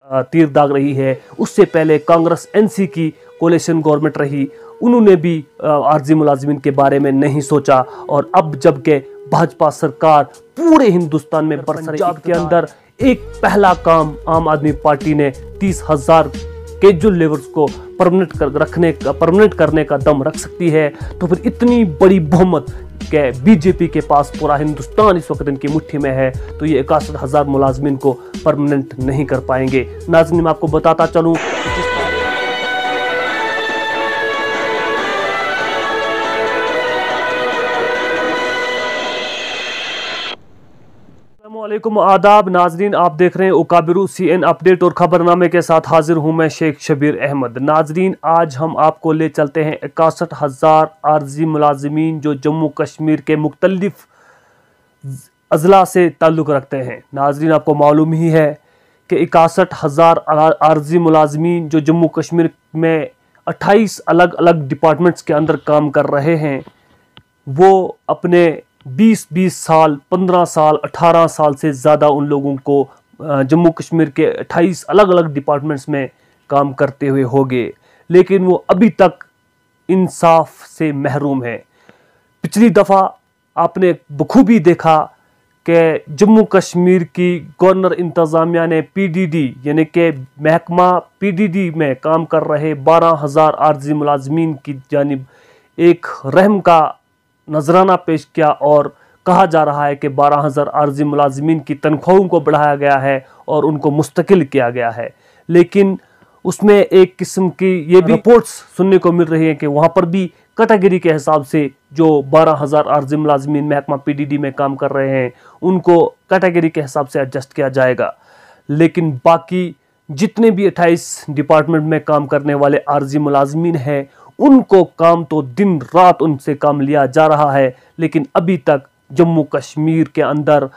तीर दाग रही है। उससे पहले कांग्रेस एनसी की कोalition गवर्नमेंट रही, उन्होंने भी आरजी मुलाजिमीन के बारे में नहीं सोचा। और अब जबकि भाजपा सरकार पूरे हिंदुस्तान में पंजाब के अंदर एक पहला काम आम आदमी पार्टी ने 30,000 कैजुअल लेबर्स को परमानेंट करने का दम रख सकती है, तो फिर इतनी बड़ी बहुमत के बीजेपी के पास पूरा हिंदुस्तान इस वक्त इनकी मुट्ठी में है, तो ये 61,000 मुलाजमीन को परमानेंट नहीं कर पाएंगे। नाज़रीन, मैं आपको बताता चलूं, अस्सलामुअलैकुम, आदाब नाजरीन, आप देख रहे हैं उकाबिरू CN अपडेट और खबरनामे के साथ हाजिर हूं मैं शेख शबीर अहमद। नाजरीन, आज हम आपको ले चलते हैं 61,000 आरजी मुलाजिमीन जो जम्मू कश्मीर के मुख्तलिफ अजला से ताल्लुक़ रखते हैं। नाजरीन, आपको मालूम ही है कि 61,000 आरजी मुलाजिमीन जो जम्मू कश्मीर में 28 अलग अलग डिपार्टमेंट्स के अंदर काम कर रहे हैं, वो अपने 20 साल, 15 साल, 18 साल से ज़्यादा उन लोगों को जम्मू कश्मीर के 28 अलग अलग डिपार्टमेंट्स में काम करते हुए हो गए, लेकिन वो अभी तक इंसाफ से महरूम है। पिछली दफ़ा आपने बखूबी देखा कि जम्मू कश्मीर की गवर्नर इंतज़ामिया ने PDD यानी कि महकमा PDD में काम कर रहे 12,000 आरजी मुलाजमीन की जानिब एक रहम का नजराना पेश किया और कहा जा रहा है कि 12,000 आरजी मुलाजिमीन की तनख्वाहों को बढ़ाया गया है और उनको मुस्तकिल किया गया है। लेकिन उसमें एक किस्म की ये भी रिपोर्ट्स सुनने को मिल रही है कि वहाँ पर भी कैटेगरी के हिसाब से जो 12,000 आरजी मुलाजिमीन महकमा PDD में काम कर रहे हैं उनको कैटेगरी के हिसाब से एडजस्ट किया जाएगा। लेकिन बाकी जितने भी 28 डिपार्टमेंट में काम करने वाले आरजी मुलाजिमीन हैं, उनको काम तो दिन रात उनसे काम लिया जा रहा है। लेकिन अभी तक जम्मू कश्मीर के अंदर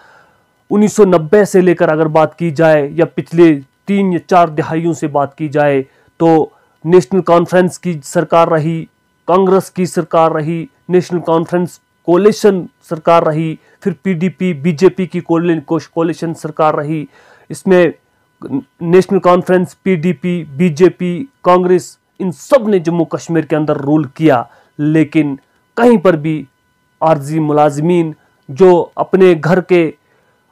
1990 से लेकर अगर बात की जाए या पिछले 3 या 4 दहाइयों से बात की जाए, तो नेशनल कॉन्फ्रेंस की सरकार रही, कांग्रेस की सरकार रही, नेशनल कॉन्फ्रेंस कोalition सरकार रही, फिर PDP BJP की कोalition सरकार रही। इसमें National Conference, PDP, BJP, Congress, इन सब ने जम्मू कश्मीर के अंदर रूल किया, लेकिन कहीं पर भी आरजी मुलाजिमीन जो अपने घर के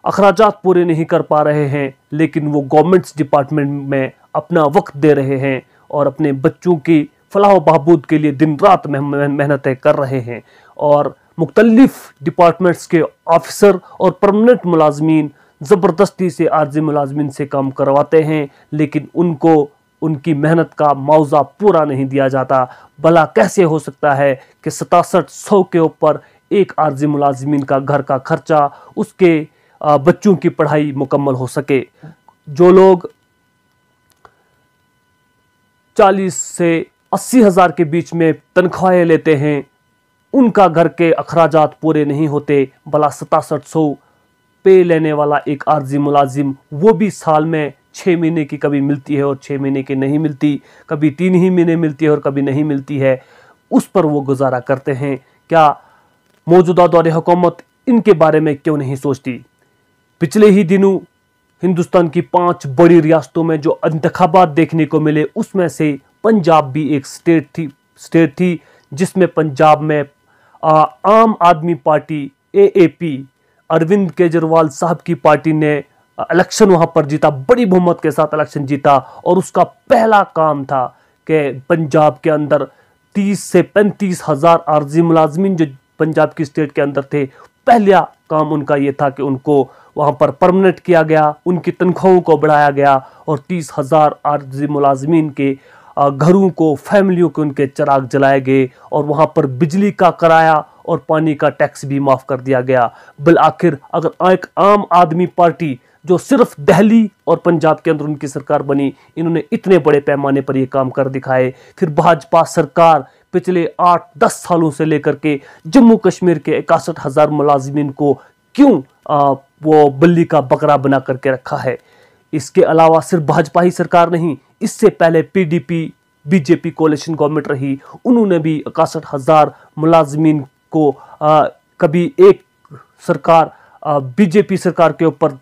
अखराजात पूरे नहीं कर पा रहे हैं, लेकिन वो गवर्नमेंट्स डिपार्टमेंट में अपना वक्त दे रहे हैं और अपने बच्चों की फलाह बहबूद के लिए दिन रात मेहनतें कर रहे हैं। और मुख्तलिफ डिपार्टमेंट्स के ऑफिसर और परमानेंट मुलाजमीन ज़बरदस्ती से आरजी मुलाजमीन से काम करवाते हैं, लेकिन उनको उनकी मेहनत का मुआवजा पूरा नहीं दिया जाता। भला कैसे हो सकता है कि 6700 के ऊपर एक आरजी मुलाजिमीन का घर का खर्चा, उसके बच्चों की पढ़ाई मुकम्मल हो सके। जो लोग 40 से 80 हज़ार के बीच में तनख्वाहें लेते हैं, उनका घर के अखराजात पूरे नहीं होते। भला 6700 पे लेने वाला एक आरजी मुलाजिम, वो भी साल में 6 महीने की कभी मिलती है और 6 महीने की नहीं मिलती, कभी 3 ही महीने मिलती है और कभी नहीं मिलती है, उस पर वो गुजारा करते हैं। क्या मौजूदा दौर हुकूमत इनके बारे में क्यों नहीं सोचती? पिछले ही दिनों हिंदुस्तान की 5 बड़ी रियासतों में जो इंतखाबात देखने को मिले, उसमें से पंजाब भी एक स्टेट थी जिसमें पंजाब में आम आदमी पार्टी AAP अरविंद केजरीवाल साहब की पार्टी ने इलेक्शन वहाँ पर जीता, बड़ी बहुमत के साथ इलेक्शन जीता। और उसका पहला काम था कि पंजाब के अंदर 30 से 35 हज़ार आरजी मुलाजमीन जो पंजाब की स्टेट के अंदर थे, पहला काम उनका ये था कि उनको वहाँ पर परमानेंट किया गया, उनकी तनख्वाहों को बढ़ाया गया और 30,000 आरजी मुलाजमीन के घरों को, फैमिलियों को उनके चिराग जलाए गए और वहाँ पर बिजली का किराया और पानी का टैक्स भी माफ़ कर दिया गया। बिल आखिर अगर एक आम आदमी पार्टी जो सिर्फ दिल्ली और पंजाब के अंदर उनकी सरकार बनी, इन्होंने इतने बड़े पैमाने पर ये काम कर दिखाए, फिर भाजपा सरकार पिछले 8-10 सालों से लेकर के जम्मू कश्मीर के 61,000 मुलाजिमीन को क्यों वो बल्ली का बकरा बना करके रखा है? इसके अलावा सिर्फ भाजपा ही सरकार नहीं, इससे पहले PDP BJP कोalition गवर्नमेंट रही, उन्होंने भी 61,000 मुलाजमीन को कभी एक सरकार BJP सरकार के ऊपर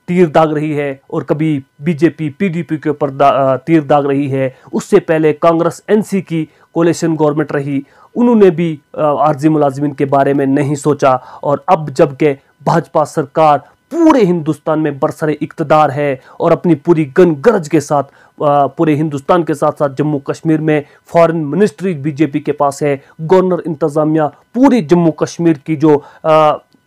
तीर दाग रही है और कभी बीजेपी पीडीपी के ऊपर तीर दाग रही है। उससे पहले कांग्रेस एनसी की कोalition गवर्नमेंट रही, उन्होंने भी आरजी मुलाजिमीन के बारे में नहीं सोचा। और अब जबकि भाजपा सरकार पूरे हिंदुस्तान में बरसरे इक्तदार है और अपनी पूरी गन गरज के साथ पूरे हिंदुस्तान के साथ साथ जम्मू कश्मीर में फॉरेन मिनिस्ट्री बीजेपी के पास है, गवर्नर इंतजामिया पूरी जम्मू कश्मीर की जो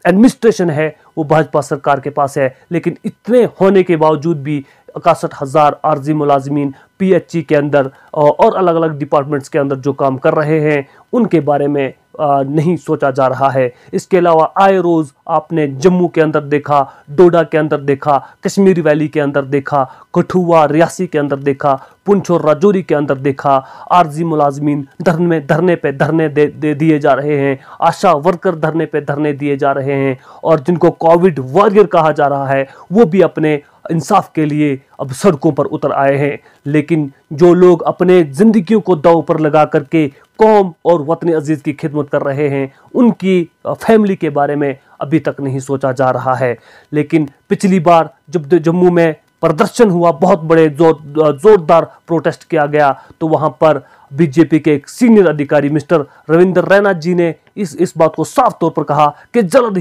एडमिनिस्ट्रेशन है वो भाजपा सरकार के पास है। लेकिन इतने होने के बावजूद भी 61,000 आरजी मुलाजिमीन पीएचई के अंदर और अलग अलग डिपार्टमेंट्स के अंदर जो काम कर रहे हैं उनके बारे में नहीं सोचा जा रहा है। इसके अलावा आए रोज़ आपने जम्मू के अंदर देखा, डोडा के अंदर देखा, कश्मीर वैली के अंदर देखा, कठुआ रियासी के अंदर देखा, पुंछ और राजौरी के अंदर देखा, आरजी मुलाजिमीन धरने पे धरने दे दिए जा रहे हैं, आशा वर्कर धरने पे धरने दिए जा रहे हैं और जिनको कोविड वॉरियर कहा जा रहा है वो भी अपने इंसाफ के लिए अब सड़कों पर उतर आए हैं। लेकिन जो लोग अपने ज़िंदगियों को दांव पर लगा करके कौम और वतन अजीज़ की खिदमत कर रहे हैं उनकी फैमिली के बारे में अभी तक नहीं सोचा जा रहा है। लेकिन पिछली बार जब जम्मू में प्रदर्शन हुआ, बहुत बड़े जोरदार प्रोटेस्ट किया गया, तो वहां पर बीजेपी के एक सीनियर अधिकारी मिस्टर रविंद्र रैना जी ने इस बात को साफ तौर पर कहा कि जल्द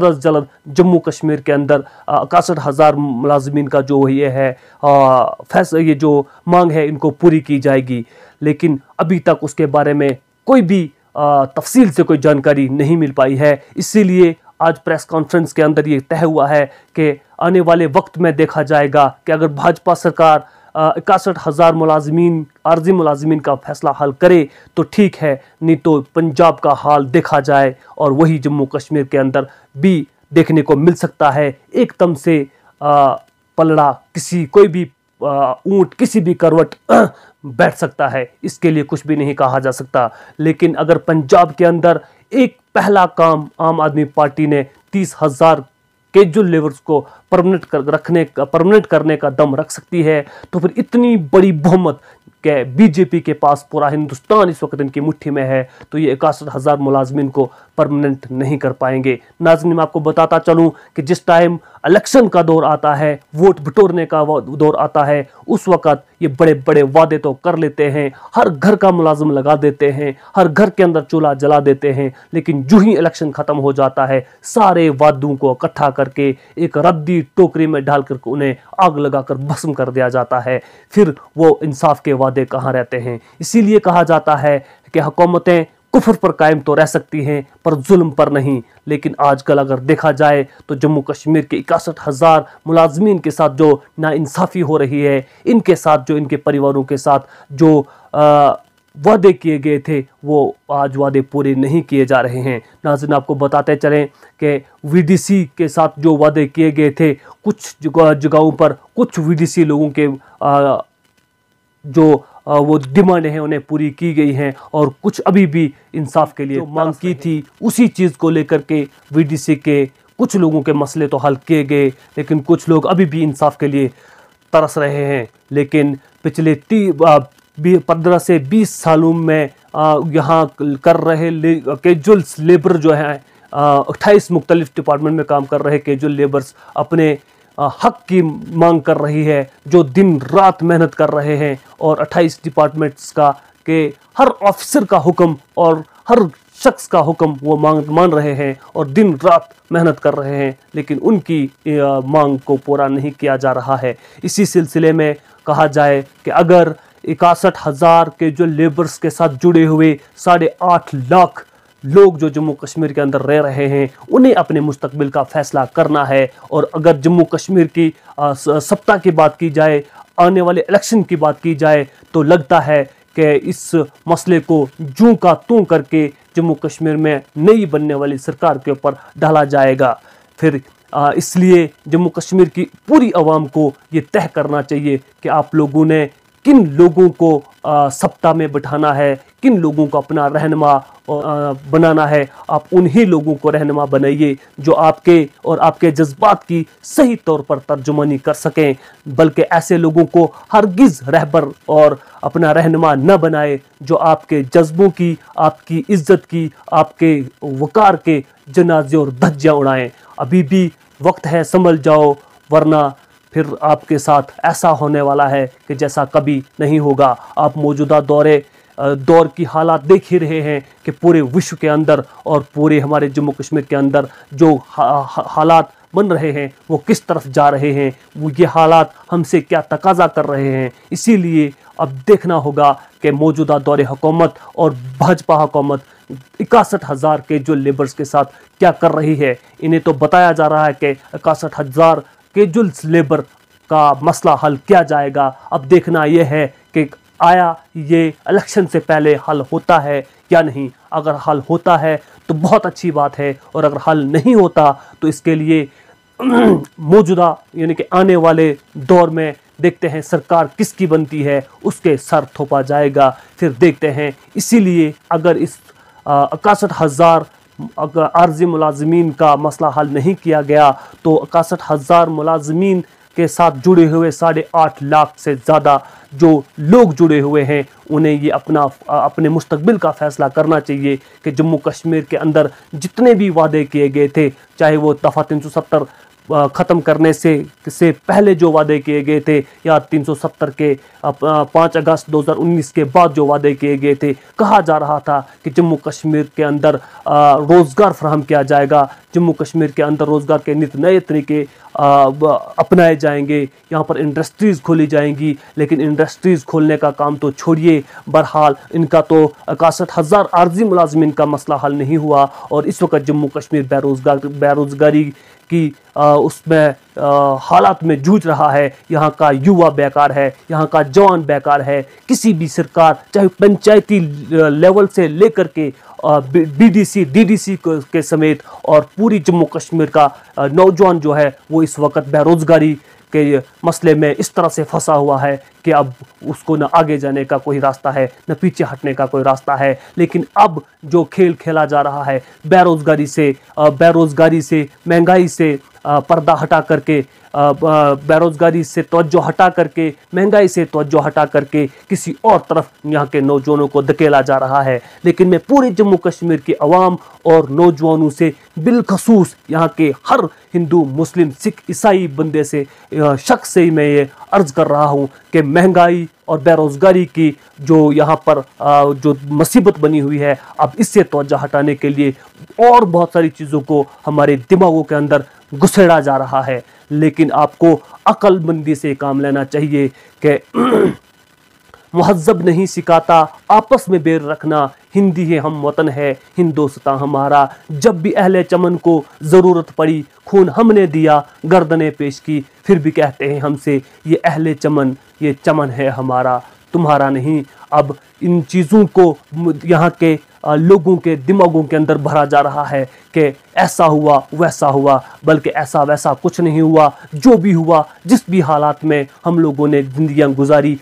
अज जल्द जम्मू कश्मीर के अंदर 61,000 मुलाजिमीन का जो ये है फैसला, ये जो मांग है इनको पूरी की जाएगी। लेकिन अभी तक उसके बारे में कोई भी तफसील से कोई जानकारी नहीं मिल पाई है। इसीलिए आज प्रेस कॉन्फ्रेंस के अंदर ये तय हुआ है कि आने वाले वक्त में देखा जाएगा कि अगर भाजपा सरकार 61,000 मुलाजिमीन आरजी मुलाजिमीन का फैसला हल करे तो ठीक है, नहीं तो पंजाब का हाल देखा जाए और वही जम्मू कश्मीर के अंदर भी देखने को मिल सकता है। एकदम से पलड़ा कोई भी ऊंट किसी भी करवट बैठ सकता है, इसके लिए कुछ भी नहीं कहा जा सकता। लेकिन अगर पंजाब के अंदर एक पहला काम आम आदमी पार्टी ने 30,000 कैजुअल लेबर्स को परमानेंट करने का दम रख सकती है, तो फिर इतनी बड़ी बहुमत के बीजेपी के पास पूरा हिंदुस्तान इस वक्त इनकी मुट्ठी में है, तो ये 61,000 मुलाजमीन को परमानेंट नहीं कर पाएंगे। नाज़रीन, मैं आपको बताता चलूं कि जिस टाइम इलेक्शन का दौर आता है, वोट बटोरने का दौर आता है, उस वक्त ये बड़े बड़े वादे तो कर लेते हैं, हर घर का मुलाजिम लगा देते हैं, हर घर के अंदर चूल्हा जला देते हैं, लेकिन जो ही इलेक्शन खत्म हो जाता है सारे वादों को इकट्ठा करके एक रद्दी टोकरी में डालकर उन्हें आग लगाकर भस्म कर दिया जाता है। फिर वो इंसाफ के वादे कहाँ रहते हैं। इसीलिए कहा जाता है कि हुकूमतें कुफ्र पर कायम तो रह सकती हैं पर जुल्म पर नहीं। लेकिन आजकल अगर देखा जाए तो जम्मू कश्मीर के 61,000 मुलाजमीन के साथ जो नाइंसाफ़ी हो रही है, इनके साथ जो इनके परिवारों के साथ जो वादे किए गए थे वो आज वादे पूरे नहीं किए जा रहे हैं। नाज़रीन, आपको बताते चलें कि वीडीसी के साथ जो वादे किए गए थे, कुछ जगहों पर कुछ वीडीसी लोगों के जो वो डिमांड है उन्हें पूरी की गई हैं और कुछ अभी भी इंसाफ के लिए मांग की थी उसी चीज़ को लेकर के वीडीसी के कुछ लोगों के मसले तो हल किए गए, लेकिन कुछ लोग अभी भी इंसाफ के लिए तरस रहे हैं। लेकिन पिछले 15 से 20 सालों में यहाँ कर रहे कैजुअल लेबर जो हैं 28 मुख्तलिफ डिपार्टमेंट में काम कर रहे कैजुअल लेबर्स अपने हक की मांग कर रही है, जो दिन रात मेहनत कर रहे हैं और 28 डिपार्टमेंट्स का के हर ऑफिसर का हुक्म और हर शख्स का हुक्म वो मान रहे हैं और दिन रात मेहनत कर रहे हैं, लेकिन उनकी मांग को पूरा नहीं किया जा रहा है। इसी सिलसिले में कहा जाए कि अगर 61,000 के जो लेबर्स के साथ जुड़े हुए 8.5 लाख लोग जो जम्मू कश्मीर के अंदर रह रहे हैं उन्हें अपने मुस्तकबिल का फैसला करना है। और अगर जम्मू कश्मीर की सत्ता की बात की जाए, आने वाले इलेक्शन की बात की जाए, तो लगता है कि इस मसले को जूं का तूं करके जम्मू कश्मीर में नई बनने वाली सरकार के ऊपर डाला जाएगा। फिर इसलिए जम्मू कश्मीर की पूरी आवाम को ये तय करना चाहिए कि आप लोगों ने किन लोगों को सत्ता में बिठाना है, किन लोगों को अपना रहनुमा बनाना है। आप उन्हीं लोगों को रहनुमा बनाइए जो आपके और आपके जज्बात की सही तौर पर तर्जुमानी कर सकें, बल्कि ऐसे लोगों को हरगिज़ रहबर और अपना रहनुमा न बनाए जो आपके जज्बों की, आपकी इज्जत की, आपके वकार के जनाजे और धज्जियाँ उड़ाएं। अभी भी वक्त है, संभल जाओ, वरना फिर आपके साथ ऐसा होने वाला है कि जैसा कभी नहीं होगा। आप मौजूदा दौर की हालात देख ही रहे हैं कि पूरे विश्व के अंदर और पूरे हमारे जम्मू कश्मीर के अंदर जो हालात बन रहे हैं वो किस तरफ जा रहे हैं, वो ये हालात हमसे क्या तकाजा कर रहे हैं। इसीलिए अब देखना होगा कि मौजूदा दौर हुकूमत और भाजपा हुकूमत 61,000 के जो लेबर्स के साथ क्या कर रही है। इन्हें तो बताया जा रहा है कि 61,000 के जो लेबर का मसला हल किया जाएगा। अब देखना यह है कि आया ये इलेक्शन से पहले हल होता है या नहीं। अगर हल होता है तो बहुत अच्छी बात है, और अगर हल नहीं होता तो इसके लिए मौजूदा यानी कि आने वाले दौर में देखते हैं सरकार किसकी बनती है, उसके सर थोपा जाएगा, फिर देखते हैं। इसीलिए अगर इस 61,000 आर्जी मुलाजमीन का मसला हल नहीं किया गया तो 61,000 मुलाजमीन के साथ जुड़े हुए 8.5 लाख से ज़्यादा जो लोग जुड़े हुए हैं उन्हें ये अपने मुस्तकबिल का फ़ैसला करना चाहिए कि जम्मू कश्मीर के अंदर जितने भी वादे किए गए थे, चाहे वो दफ़ा 370 ख़त्म करने से पहले जो वादे किए गए थे या 370 के 5 अगस्त 2019 के बाद जो वादे किए गए थे। कहा जा रहा था कि जम्मू कश्मीर के अंदर रोज़गार फराहम किया जाएगा, जम्मू कश्मीर के अंदर रोज़गार के नित नए तरीके अपनाए जाएंगे, यहाँ पर इंडस्ट्रीज़ खोली जाएंगी। लेकिन इंडस्ट्रीज़ खोलने का काम तो छोड़िए, बहरहाल इनका तो 61,000 आर्जी मुलाजमीन का मसला हल नहीं हुआ, और इस वक्त जम्मू कश्मीर बेरोज़गारी की उसमें हालात में जूझ रहा है। यहाँ का युवा बेकार है, यहाँ का जवान बेकार है। किसी भी सरकार, चाहे पंचायती लेवल से लेकर के BDC DDC के समेत और पूरी जम्मू कश्मीर का नौजवान जो है वो इस वक्त बेरोज़गारी के मसले में इस तरह से फंसा हुआ है कि अब उसको न आगे जाने का कोई रास्ता है, न पीछे हटने का कोई रास्ता है। लेकिन अब जो खेल खेला जा रहा है बेरोज़गारी से, महंगाई से पर्दा हटा करके, बेरोज़गारी से तवज्जो हटा करके, महंगाई से तवज्जो हटा करके किसी और तरफ यहाँ के नौजवानों को धकेला जा रहा है। लेकिन मैं पूरे जम्मू कश्मीर की आवाम और नौजवानों से, बिलखसूस यहाँ के हर हिंदू, मुस्लिम, सिख, ईसाई बंदे से, शख्स से मैं ये अर्ज़ कर रहा हूँ कि महंगाई और बेरोज़गारी की जो यहाँ पर जो मुसीबत बनी हुई है, अब इससे तवज्जो हटाने के लिए और बहुत सारी चीज़ों को हमारे दिमागों के अंदर घुसेड़ा जा रहा है। लेकिन आपको अक्लमंदी से काम लेना चाहिए कि महज़ब नहीं सिखाता आपस में बैर रखना, हिंदी है हम वतन है हिंदोस्तां हमारा। जब भी अहले चमन को ज़रूरत पड़ी खून हमने दिया, गर्दनें पेश की, फिर भी कहते हैं हमसे ये अहले चमन, ये चमन है हमारा, तुम्हारा नहीं। अब इन चीज़ों को यहाँ के लोगों के दिमागों के अंदर भरा जा रहा है कि ऐसा हुआ वैसा हुआ, बल्कि ऐसा वैसा कुछ नहीं हुआ। जो भी हुआ, जिस भी हालात में हम लोगों ने ज़िंदगियाँ गुजारी,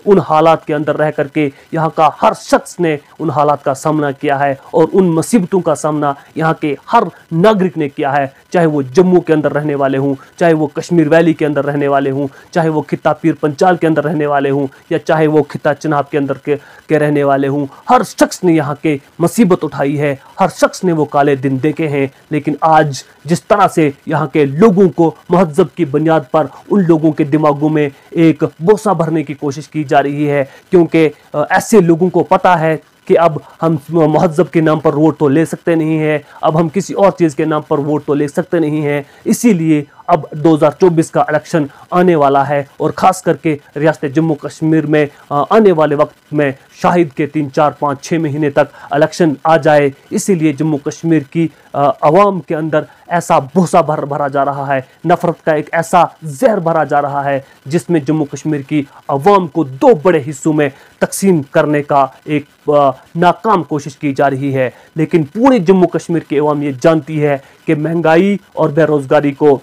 उन हालात के अंदर रह करके यहाँ का हर शख्स ने उन हालात का सामना किया है, और उन मुसीबतों का सामना यहाँ के हर नागरिक ने किया है। चाहे वो जम्मू के अंदर रहने वाले हों, चाहे वो कश्मीर वैली के अंदर रहने वाले हों, चाहे वो खित्ता पीर पंचाल के अंदर रहने वाले हों, या चाहे वो खित्ता चिनाब के अंदर के रहने वाले हों। हर शख्स ने यहाँ के मुसीबत उठाई है, हर शख्स ने वो काले दिन देखे हैं। लेकिन आज जिस तरह से यहाँ के लोगों को महज़ब की बुनियाद पर उन लोगों के दिमागों में एक बोसा भरने की कोशिश की जा रही है, क्योंकि ऐसे लोगों को पता है कि अब हम महज़ब के नाम पर वोट तो ले सकते नहीं हैं, अब हम किसी और चीज़ के नाम पर वोट तो ले सकते नहीं हैं। इसीलिए अब 2024 का इलेक्शन आने वाला है, और ख़ास करके रियासत जम्मू कश्मीर में आने वाले वक्त में शायद के 3, 4, 5, 6 महीने तक इलेक्शन आ जाए। इसीलिए जम्मू कश्मीर की आवाम के अंदर ऐसा भूसा भरा जा रहा है, नफ़रत का एक ऐसा जहर भरा जा रहा है, जिसमें जम्मू कश्मीर की आवाम को 2 बड़े हिस्सों में तकसीम करने का एक नाकाम कोशिश की जा रही है। लेकिन पूरे जम्मू कश्मीर की आवाम ये जानती है कि महंगाई और बेरोज़गारी को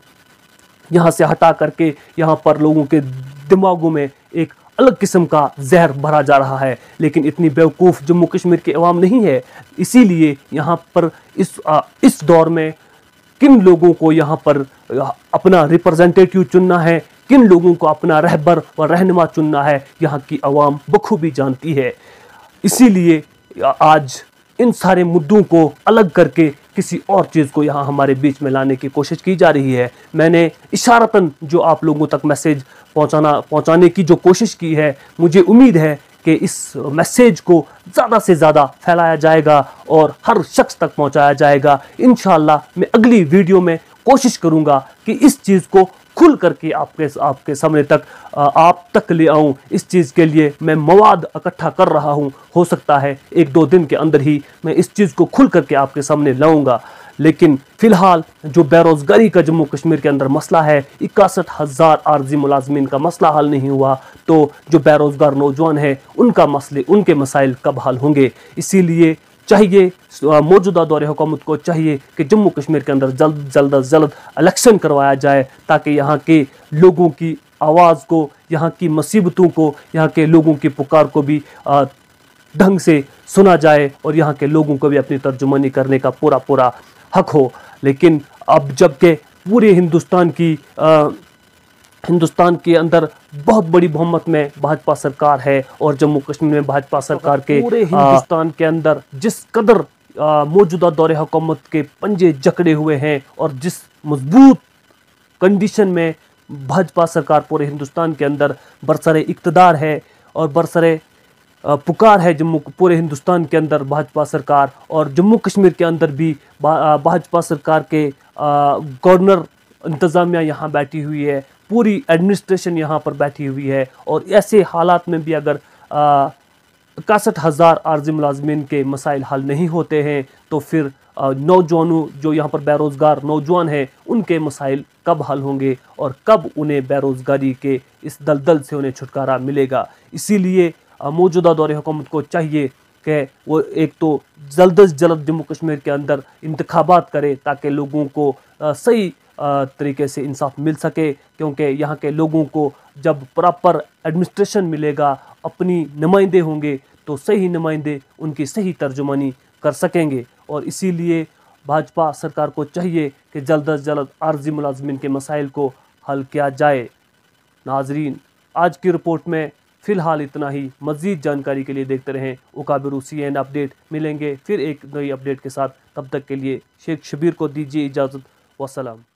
यहाँ से हटा करके यहाँ पर लोगों के दिमागों में एक अलग किस्म का जहर भरा जा रहा है। लेकिन इतनी बेवकूफ़ जम्मू कश्मीर के अवाम नहीं है। इसीलिए यहाँ पर इस दौर में किन लोगों को यहाँ पर अपना रिप्रेजेंटेटिव चुनना है, किन लोगों को अपना रहबर व रहनुमा चुनना है, यहाँ की आवाम बखूबी जानती है। इसीलिए आज इन सारे मुद्दों को अलग करके किसी और चीज़ को यहाँ हमारे बीच में लाने की कोशिश की जा रही है। मैंने इशारतन जो आप लोगों तक मैसेज पहुँचाने की जो कोशिश की है, मुझे उम्मीद है कि इस मैसेज को ज़्यादा से ज़्यादा फैलाया जाएगा और हर शख्स तक पहुँचाया जाएगा। इंशाअल्लाह मैं अगली वीडियो में कोशिश करूँगा कि इस चीज़ को खुल करके आपके सामने तक आप तक ले आऊं। इस चीज़ के लिए मैं मवाद इकट्ठा कर रहा हूं। हो सकता है 1-2 दिन के अंदर ही मैं इस चीज़ को खुल करके आपके सामने लाऊंगा। लेकिन फ़िलहाल जो बेरोज़गारी का जम्मू कश्मीर के अंदर मसला है, 61,000 आर्जी मुलाजमीन का मसला हल नहीं हुआ, तो जो बेरोज़गार नौजवान हैं उनके मसाइल कब हल होंगे। इसीलिए चाहिए मौजूदा दौरे हुकूमत को चाहिए कि जम्मू कश्मीर के अंदर जल्द अज जल्द इलेक्शन करवाया जाए, ताकि यहाँ के लोगों की आवाज़ को, यहाँ की मुसीबतों को, यहाँ के लोगों की पुकार को भी ढंग से सुना जाए और यहाँ के लोगों को भी अपनी तर्जुमानी करने का पूरा हक हो। लेकिन अब जबकि पूरे हिंदुस्तान के अंदर बहुत बड़ी बहुमत में भाजपा सरकार है और जम्मू कश्मीर में भाजपा सरकार के पूरे हिंदुस्तान के अंदर जिस कदर मौजूदा दौरे हुकूमत के पंजे जकड़े हुए हैं और जिस मजबूत कंडीशन में भाजपा सरकार पूरे हिंदुस्तान के अंदर बरसरे इक़्तिदार है और बरसरे पुकार है पूरे हिंदुस्तान के अंदर भाजपा सरकार, और जम्मू कश्मीर के अंदर भी भाजपा सरकार के गवर्नर इंतज़ामिया यहाँ बैठी हुई है, पूरी एडमिनिस्ट्रेशन यहाँ पर बैठी हुई है। और ऐसे हालात में भी अगर 61,000 आर्जी मुलाजमीन के मसाइल हल नहीं होते हैं, तो फिर नौजवानों जो यहाँ पर बेरोज़गार नौजवान हैं उनके मसाइल कब हल होंगे और कब उन्हें बेरोज़गारी के इस दलदल से उन्हें छुटकारा मिलेगा। इसीलिए मौजूदा दौरे हुकूमत को चाहिए कि वो एक तो जल्द से जल्द जम्मू कश्मीर के अंदर इंतखाबात करे, ताकि लोगों को सही तरीके से इंसाफ मिल सके, क्योंकि यहाँ के लोगों को जब प्रॉपर एडमिनिस्ट्रेशन मिलेगा, अपनी नुमाइंदे होंगे, तो सही नुमाइंदे उनकी सही तर्जुमानी कर सकेंगे। और इसीलिए भाजपा सरकार को चाहिए कि जल्द से जल्द आर्जी मुलाजमीन के मसाइल को हल किया जाए। नाजरीन, आज की रिपोर्ट में फ़िलहाल इतना ही। मज़ीद जानकारी के लिए देखते रहें उकाबिरू CN अपडेट। मिलेंगे फिर एक नई अपडेट के साथ, तब तक के लिए शेख शबीर को दीजिए इजाज़त। वस्सलाम।